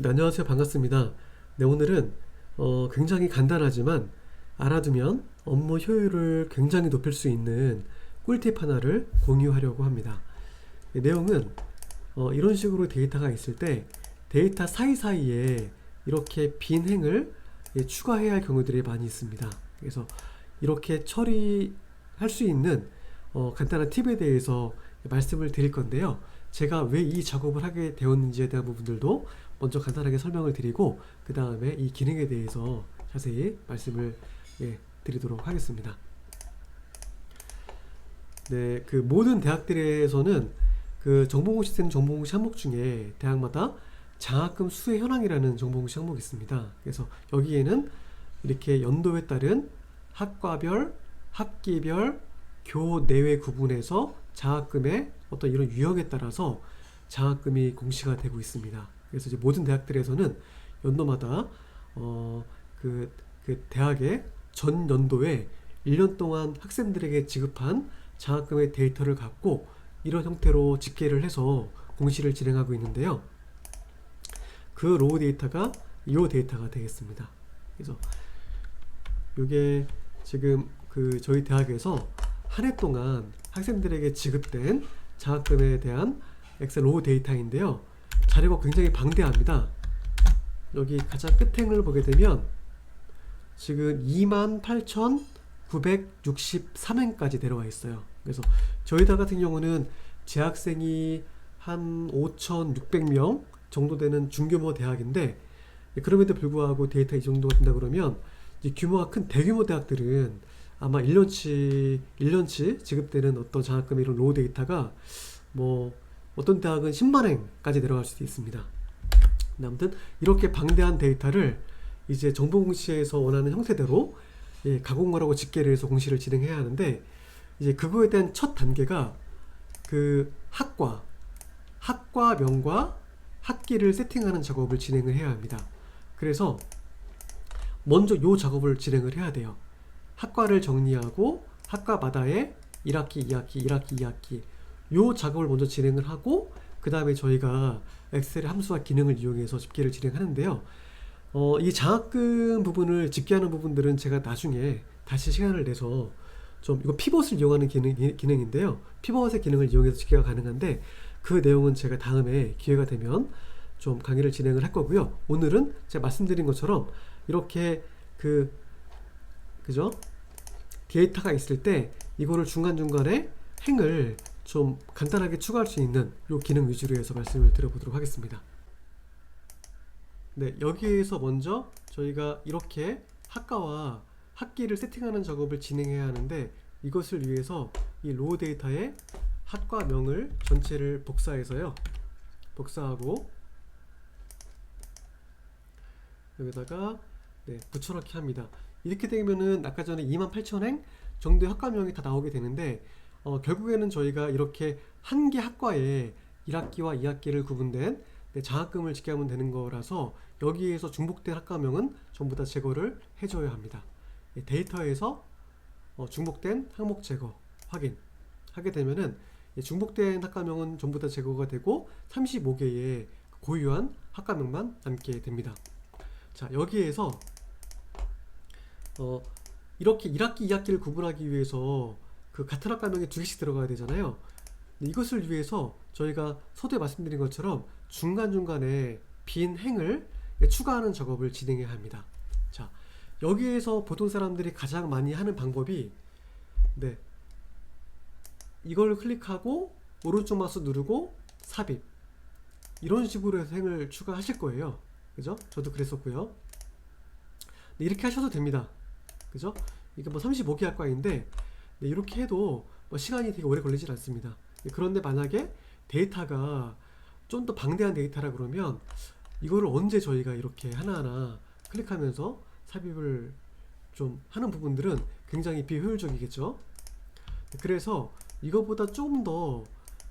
네, 안녕하세요. 반갑습니다. 네, 오늘은 굉장히 간단하지만 알아두면 업무 효율을 굉장히 높일 수 있는 꿀팁 하나를 공유하려고 합니다. 네, 내용은 이런 식으로 데이터가 있을 때 데이터 사이사이에 이렇게 빈 행을 추가해야 할 경우들이 많이 있습니다. 그래서 이렇게 처리할 수 있는 간단한 팁에 대해서 말씀을 드릴 건데요. 제가 왜 이 작업을 하게 되었는지에 대한 부분들도 먼저 간단하게 설명을 드리고 그 다음에 이 기능에 대해서 자세히 말씀을 드리도록 하겠습니다. 네, 그 모든 대학들에서는 그 정보공시 쓰는 정보공시 항목 중에 대학마다 장학금 수혜 현황이라는 정보공시 항목이 있습니다. 그래서 여기에는 이렇게 연도에 따른 학과별, 학기별, 교 내외 구분해서 장학금의 어떤 이런 유형에 따라서 장학금이 공시가 되고 있습니다. 그래서 이제 모든 대학들에서는 연도마다 그 대학의 전 연도에 1년 동안 학생들에게 지급한 장학금의 데이터를 갖고 이런 형태로 집계를 해서 공시를 진행하고 있는데요. 그 로우 데이터가 이 데이터가 되겠습니다. 그래서 이게 지금 그 저희 대학에서 한 해 동안 학생들에게 지급된 장학금에 대한 엑셀 로우 데이터인데요. 자료가 굉장히 방대합니다. 여기 가장 끝행을 보게 되면 지금 28,963행까지 내려와 있어요. 그래서 저희 다 같은 경우는 재학생이 한 5,600명 정도 되는 중규모 대학인데 그럼에도 불구하고 데이터 이 정도가 된다 그러면 이제 규모가 큰 대규모 대학들은 아마 1년치 지급되는 어떤 장학금 이런 로우 데이터가 뭐 어떤 대학은 10만행까지 내려갈 수도 있습니다. 아무튼 이렇게 방대한 데이터를 이제 정보공시에서 원하는 형태대로 가공을 하고 집계를 해서 공시를 진행해야 하는데 이제 그거에 대한 첫 단계가 그 학과명과 학기를 세팅하는 작업을 진행을 해야 합니다. 그래서 먼저 요 작업을 진행을 해야 돼요. 학과를 정리하고 학과마다의 1학기, 2학기, 1학기, 2학기 요 작업을 먼저 진행을 하고 그 다음에 저희가 엑셀의 함수와 기능을 이용해서 집계를 진행하는데요. 이 장학금 부분을 집계하는 부분들은 제가 나중에 다시 시간을 내서 좀 이거 피벗을 이용하는 기능인데요. 피벗의 기능을 이용해서 집계가 가능한데 그 내용은 제가 다음에 기회가 되면 좀 강의를 진행을 할 거고요. 오늘은 제가 말씀드린 것처럼 이렇게 그죠? 데이터가 있을 때 이거를 중간중간에 행을 좀 간단하게 추가할 수 있는 이 기능 위주로 해서 말씀을 드려보도록 하겠습니다. 네, 여기에서 먼저 저희가 이렇게 학과와 학기를 세팅하는 작업을 진행해야 하는데 이것을 위해서 이 로우 데이터에 학과명을 전체를 복사해서요. 복사하고 여기다가 붙여넣기 합니다. 이렇게 되면은 아까 전에 28,000행 정도의 학과명이 다 나오게 되는데 결국에는 저희가 이렇게 한 개 학과에 1학기와 2학기를 구분된 장학금을 집계하면 되는 거라서 여기에서 중복된 학과명은 전부 다 제거를 해줘야 합니다. 데이터에서 중복된 항목 제거 확인 하게 되면은 중복된 학과명은 전부 다 제거가 되고 35개의 고유한 학과명만 남게 됩니다. 자, 여기에서 이렇게 1학기, 2학기를 구분하기 위해서 그 같은 학과명이 두 개씩 들어가야 되잖아요. 이것을 위해서 저희가 서두에 말씀드린 것처럼 중간중간에 빈 행을 추가하는 작업을 진행해야 합니다. 자, 여기에서 보통 사람들이 가장 많이 하는 방법이 이걸 클릭하고 오른쪽 마우스 누르고 삽입 이런 식으로 해서 행을 추가하실 거예요. 그죠? 저도 그랬었고요. 이렇게 하셔도 됩니다. 그죠? 이게 뭐 35개 학과인데 이렇게 해도 뭐 시간이 되게 오래 걸리진 않습니다. 그런데 만약에 데이터가 좀 더 방대한 데이터라 그러면 이거를 언제 저희가 이렇게 하나하나 클릭하면서 삽입을 좀 하는 부분들은 굉장히 비효율적이겠죠. 그래서 이거보다 조금 더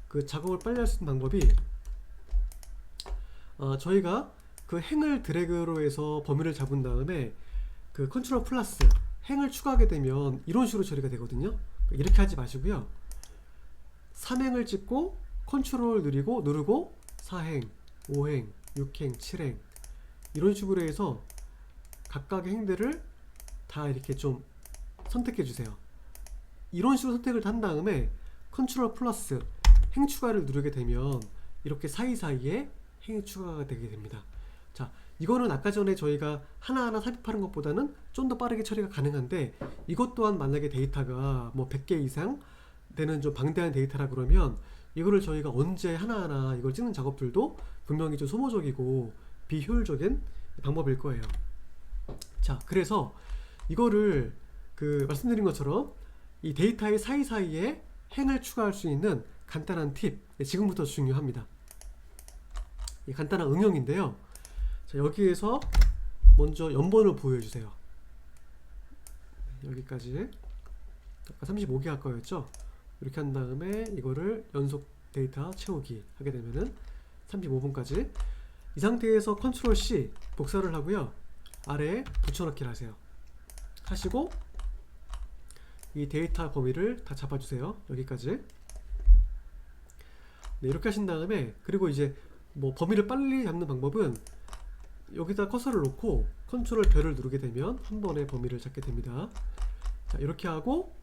그 작업을 빨리 할 수 있는 방법이 저희가 그 행을 드래그로 해서 범위를 잡은 다음에 그 컨트롤 플러스 행을 추가하게 되면 이런 식으로 처리가 되거든요. 이렇게 하지 마시고요. 3행을 찍고 컨트롤 누르고 4행, 5행, 6행, 7행 이런 식으로 해서 각각의 행들을 다 이렇게 좀 선택해 주세요. 이런 식으로 선택을 한 다음에 컨트롤 플러스 행 추가를 누르게 되면 이렇게 사이사이에 행이 추가가 되게 됩니다. 자, 이거는 아까 전에 저희가 하나하나 삽입하는 것보다는 좀 더 빠르게 처리가 가능한데, 이것 또한 만약에 데이터가 뭐 100개 이상 되는 좀 방대한 데이터라 그러면 이거를 저희가 언제 하나하나 이걸 찍는 작업들도 분명히 좀 소모적이고 비효율적인 방법일 거예요. 자, 그래서 이거를 말씀드린 것처럼 이 데이터의 사이사이에 행을 추가할 수 있는 간단한 팁, 지금부터 중요합니다. 이 간단한 응용인데요. 자, 여기에서 먼저 연번을 부여해 주세요. 여기까지 아까 35개 할 거였죠. 이렇게 한 다음에 이거를 연속 데이터 채우기 하게 되면은 35분까지, 이 상태에서 컨트롤 C 복사를 하고요, 아래에 붙여넣기를 하세요. 하시고 이 데이터 범위를 다 잡아주세요. 여기까지. 네, 이렇게 하신 다음에, 그리고 이제 뭐 범위를 빨리 잡는 방법은 여기다 커서를 놓고 컨트롤 별을 누르게 되면 한 번에 범위를 잡게 됩니다. 자, 이렇게 하고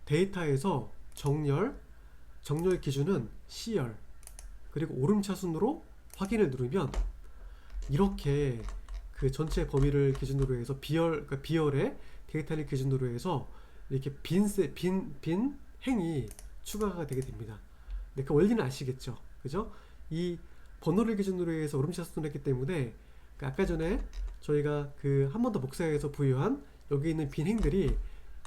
데이터에서 정렬 기준은 C열, 그리고 오름차순으로 확인을 누르면 이렇게 그 전체 범위를 기준으로 해서 그러니까 B열의 데이터를 기준으로 해서 이렇게 빈 행이 추가가 되게 됩니다. 네, 그 원리는 아시겠죠? 그죠? 이 번호를 기준으로 해서 오름차순을 했기 때문에 아까 전에 저희가 한 번 더 복사해서 부여한 여기 있는 빈 행들이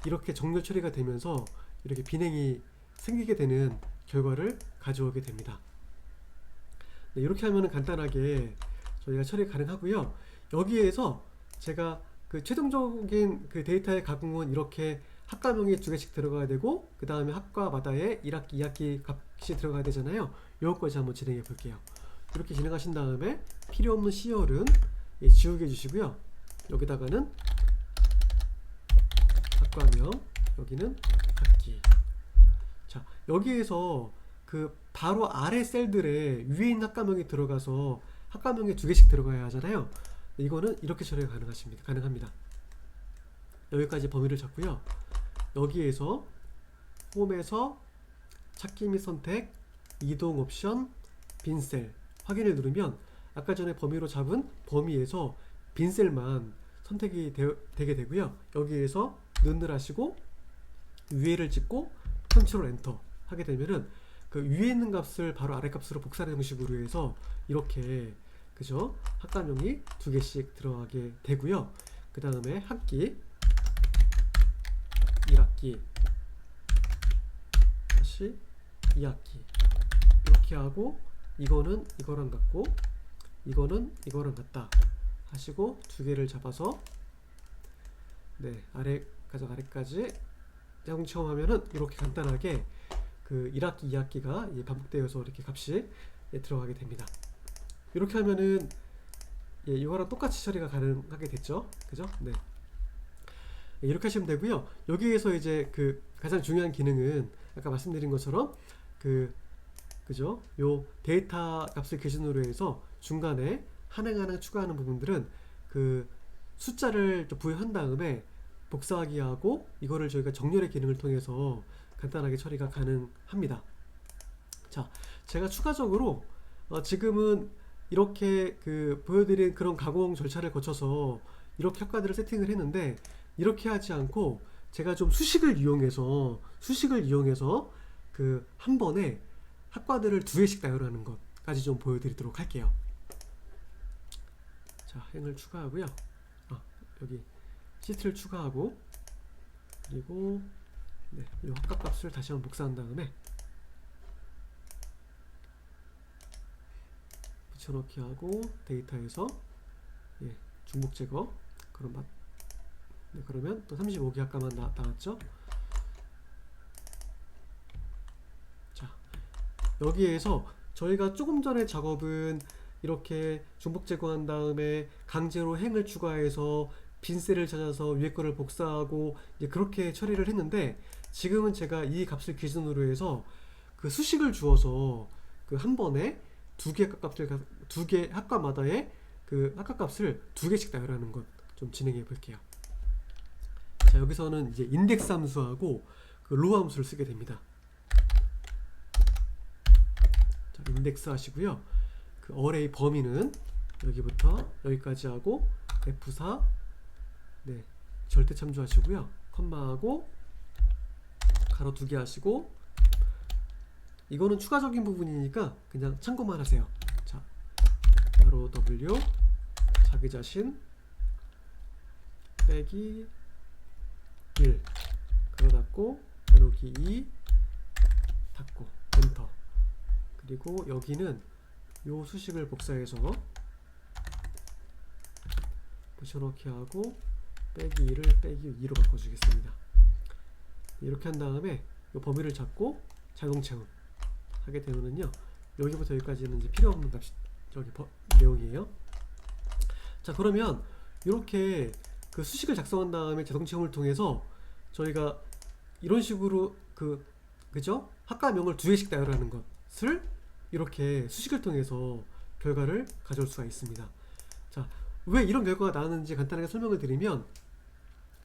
이렇게 정렬 처리가 되면서 이렇게 빈 행이 생기게 되는 결과를 가져오게 됩니다. 네, 이렇게 하면은 간단하게 저희가 처리 가능하고요. 여기에서 제가 최종적인 데이터의 가공은 이렇게 학과명이 2개씩 들어가야 되고, 그 다음에 학과마다의 1학기, 2학기 값이 들어가야 되잖아요. 요것까지 한번 진행해 볼게요. 이렇게 진행하신 다음에 필요 없는 C열은 지우개 해주시고요. 여기다가는 학과명, 여기는 학기. 자, 여기에서 바로 아래 셀들에 위에 있는 학과명이 들어가서 학과명이 2개씩 들어가야 하잖아요. 이거는 이렇게 처리가 가능합니다. 여기까지 범위를 잡고요. 여기에서 홈에서 찾기 및 선택, 이동 옵션, 빈셀 확인을 누르면 아까 전에 범위로 잡은 범위에서 빈셀만 선택이 되게 되고요. 여기에서 는을 하시고 위에를 찍고 컨트롤 엔터 하게 되면은 위에 있는 값을 바로 아래 값으로 복사하는 형식으로 해서 이렇게, 그죠? 학과명이 2개씩 들어가게 되고요. 그 다음에 학기 1학기 다시 2학기 이렇게 하고, 이거는 이거랑 같고 이거는 이거랑 같다 하시고 2개를 잡아서 네, 아래까지 자동 체험하면은 이렇게 간단하게 1학기, 2학기가 반복되어서 이렇게 값이 들어가게 됩니다. 이렇게 하면은 이거랑 똑같이 처리가 가능하게 됐죠, 그죠? 네. 이렇게 하시면 되고요. 여기에서 이제 가장 중요한 기능은 아까 말씀드린 것처럼 그죠? 요 데이터 값을 기준으로 해서 중간에 하나 추가하는 부분들은 숫자를 부여한 다음에 복사하기 하고 이거를 저희가 정렬의 기능을 통해서 간단하게 처리가 가능합니다. 자, 제가 추가적으로 지금은 이렇게 보여드린 그런 가공 절차를 거쳐서 이렇게 학과들을 세팅을 했는데, 이렇게 하지 않고 제가 좀 수식을 이용해서 한 번에 학과들을 2개씩 나열하는 것까지 좀 보여드리도록 할게요. 자, 행을 추가하고요. 여기 시트를 추가하고, 그리고 네, 이 학과 값을 다시 한번 복사한 다음에 붙여넣기 하고 데이터에서 중복 제거, 네, 그러면 또 35개 학과만 나왔죠. 자, 여기에서 저희가 조금 전에 작업은 이렇게 중복 제거한 다음에 강제로 행을 추가해서 빈셀을 찾아서 위에 거를 복사하고 그렇게 처리를 했는데, 지금은 제가 이 값을 기준으로 해서 수식을 주어서 한 번에 2개 학과마다의 그 아까 값을 두 개씩 나열하는 것 좀 진행해 볼게요. 자, 여기서는 이제 인덱스 함수하고 그 로우 함수를 쓰게 됩니다. 자, 인덱스 하시고요. 그 어레이 범위는 여기부터 여기까지 하고 F4 네, 절대 참조하시고요. 컴마하고 가로 2개 하시고 이거는 추가적인 부분이니까 그냥 참고만 하세요. 자, 가로 W 자기 자신 빼기 1 가로 닫고 나누기 2 닫고 엔터. 그리고 여기는 요 수식을 복사해서 붙여넣기 하고 빼기 2를 빼기 2로 바꿔주겠습니다. 이렇게 한 다음에 이 범위를 잡고 자동 채움 하게 되면은요, 여기부터 여기까지는 이제 필요 없는 값이 저기 내용이에요. 자, 그러면 이렇게 그 수식을 작성한 다음에 자동 채움을 통해서 저희가 이런 식으로 그죠? 학과명을 두 개씩 나열하는 것을 이렇게 수식을 통해서 결과를 가져올 수가 있습니다. 자, 왜 이런 결과가 나왔는지 간단하게 설명을 드리면,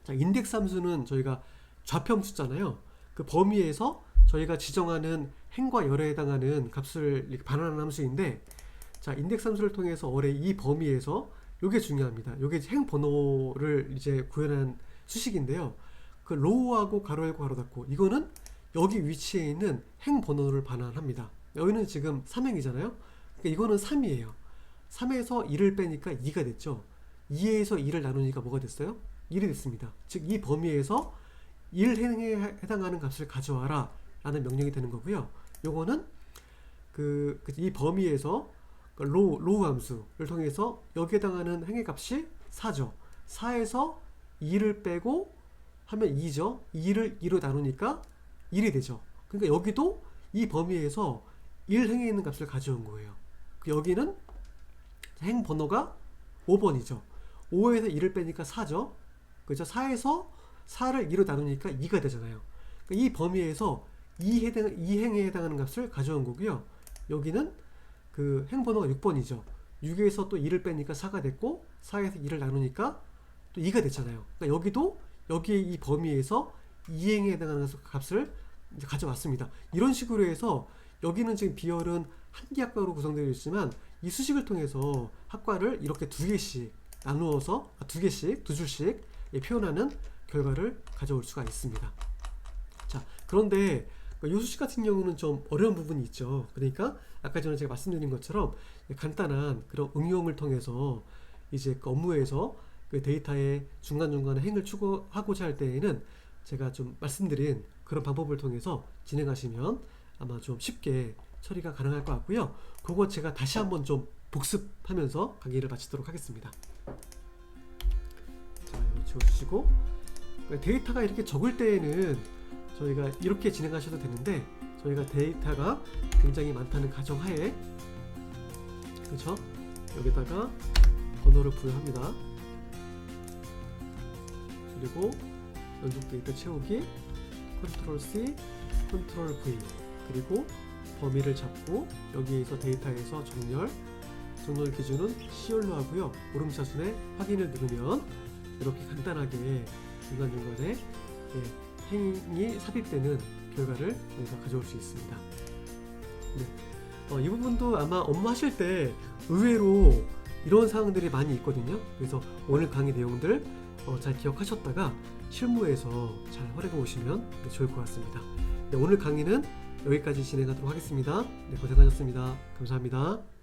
자, 인덱스 함수는 저희가 좌표 함수잖아요. 그 범위에서 저희가 지정하는 행과 열에 해당하는 값을 이렇게 반환하는 함수인데, 자, 인덱스 함수를 통해서 어레이 이 범위에서 요게 중요합니다. 요게 행 번호를 이제 구현한 수식인데요. 그 로우하고 가로 열고 가로 닫고 이거는 여기 위치에 있는 행 번호를 반환합니다. 여기는 지금 3행이잖아요. 그러니까 이거는 3이에요. 3에서 1을 빼니까 2가 됐죠. 2에서 2를 나누니까 뭐가 됐어요? 1이 됐습니다. 즉 이 범위에서 1행에 해당하는 값을 가져와라 라는 명령이 되는 거고요. 요거는 이 범위에서 로우 함수를 통해서 여기에 해당하는 행의 값이 4죠. 4에서 2를 빼고 하면 2죠. 2를 2로 나누니까 1이 되죠. 그러니까 여기도 이 범위에서 1행에 있는 값을 가져온 거예요. 여기는 행 번호가 5번이죠. 5에서 2를 빼니까 4죠. 그죠? 4에서 4를 2로 나누니까 2가 되잖아요. 그러니까 이 범위에서 2행에 해당하는 값을 가져온 거고요. 여기는 그 행 번호가 6번이죠. 6에서 또 2를 빼니까 4가 됐고 4에서 2를 나누니까 또 2가 됐잖아요. 그러니까 여기도 여기에 이 범위에서 2행에 해당하는 값을 이제 가져왔습니다. 이런 식으로 해서 여기는 지금 비열은 한 개 학과로 구성되어 있지만 이 수식을 통해서 학과를 이렇게 두 개씩 나누어서 두 개씩 두 줄씩 표현하는 결과를 가져올 수가 있습니다. 자, 그런데 이 수식 같은 경우는 좀 어려운 부분이 있죠. 그러니까 아까 전에 제가 말씀드린 것처럼 간단한 그런 응용을 통해서 이제 그 업무에서 그 데이터의 중간중간에 행을 추구하고자 할 때에는 제가 좀 말씀드린 그런 방법을 통해서 진행하시면 아마 좀 쉽게 처리가 가능할 것 같고요. 그거 제가 다시 한번 좀 복습하면서 강의를 마치도록 하겠습니다. 자, 이거 지워주시고, 데이터가 이렇게 적을 때에는 저희가 이렇게 진행하셔도 되는데, 저희가 데이터가 굉장히 많다는 가정하에, 그렇죠? 여기다가 번호를 부여합니다. 그리고 연속 데이터 채우기, 컨트롤 C, 컨트롤 V, 그리고 범위를 잡고 여기에서 데이터에서 정렬 기준은 C열로 하고요. 오름차순에 확인을 누르면 이렇게 간단하게 중간중간에 행이 삽입되는 결과를 저희가 가져올 수 있습니다. 네. 이 부분도 아마 업무하실 때 의외로 이런 사항들이 많이 있거든요. 그래서 오늘 강의 내용들 잘 기억하셨다가 실무에서 잘 활용해 보시면 좋을 것 같습니다. 네, 오늘 강의는 여기까지 진행하도록 하겠습니다. 네, 고생하셨습니다. 감사합니다.